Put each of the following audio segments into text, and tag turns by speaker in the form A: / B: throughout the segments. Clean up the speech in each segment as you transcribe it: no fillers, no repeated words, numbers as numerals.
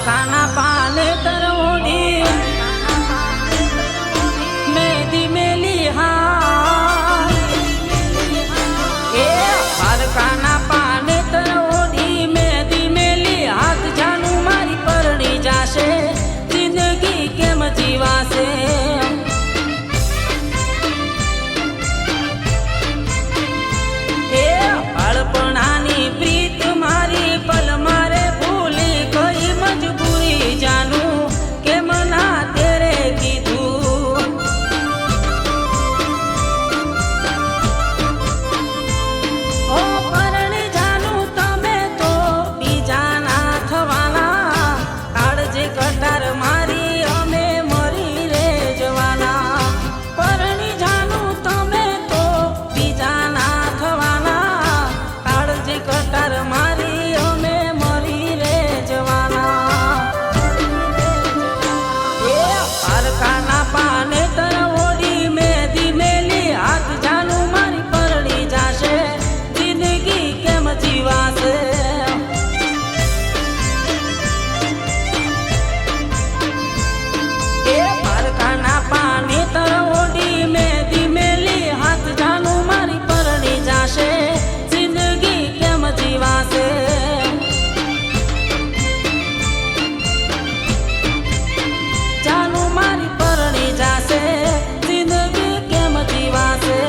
A: પારકાના પાને તરવોડી મેદી મેલી હા એ પારકાના પાને તરવોડી મેદી મેલી હાથ જાનું મારી પરણી જાશે જિંદગી કેમ જીવાશે બાળપણાની પ્રીત મારી પલ મારે ભૂલી ગઈ મજબૂરી જાનું કેમ ના તેરે કીધું ઓ પરણી જાનું તમે તો બીજાના થવાના કાળજે કટાર મારી અમે મરી રે જવાના પરણી જાનું તમે તો બીજાના કટાર મારી અમે મરી રે જવાના એ પારકાના પાને તરવોડી મેદી મેલી હાથ જાનું મારી પરણી જાશે જિંદગી કેમ જીવાશે એ પારકાના પાને તરવોડી મેદી મેલી હાથ જાનું મારી પરણી જાશે જીવાશે જાનું મારી પરણી જાશે જિંદગી કેમ જીવાશે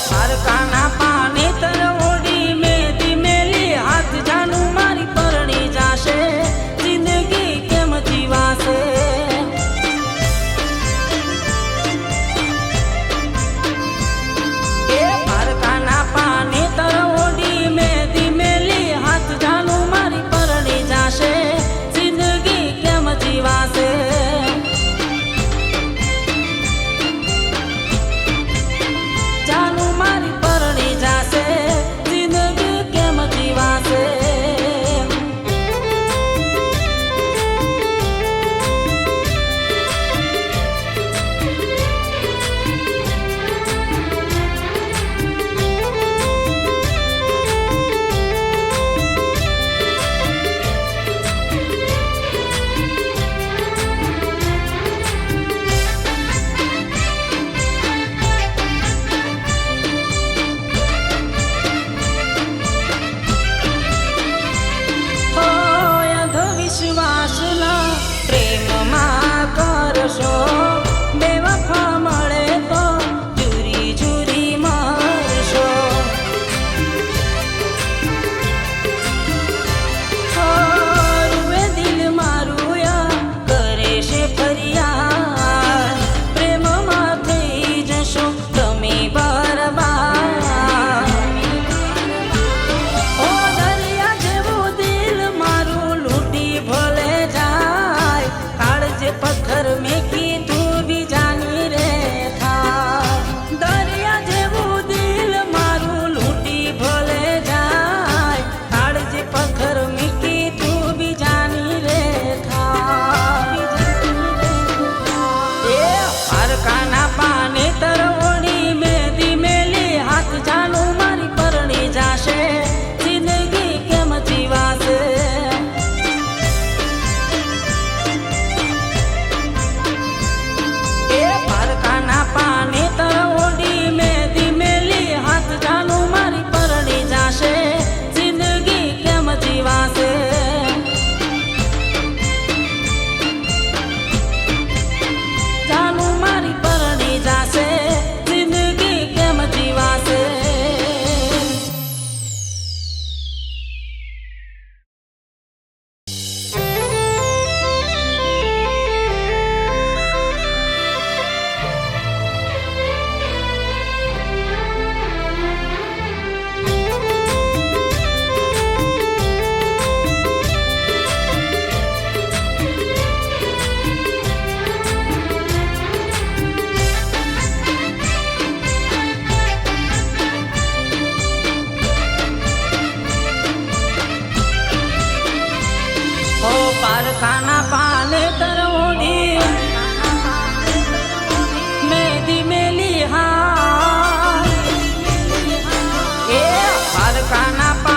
A: પારકાના પાને તરવોડી મેદી મેલી હાથ જાનું મારી પરણી જાશે જિંદગી કેમ જીવાશે એ પારકાના પાને તરવોડી મેદી મેલી હાથ જાનું મારી પરણી જાશે જિંદગી કેમ જીવાશે જાનું મારી પરણી જાશે જિંદગી કેમ જીવાશે પ્રેમમાં કરશો બેવફા મળે તો જુરી જુરી મરશો રૂવે દિલ મારું કરે છે ફરિયાદ પ્રેમમાં થઈ જશો તમે બરબાદ ઓ દરિયા જેવું દિલ મારું લૂંટી ભલે પથ્થર મેં કીધું બીજાની રે થા દરિયા જેવું દિલ મારું લૂંટી ભલે જાય કાળજે પથ્થર મેં કીધું બીજાની રે થા એ પારકાના પાને તરવોડી મેદી મેલી હાથ જાનું દ્વારકાના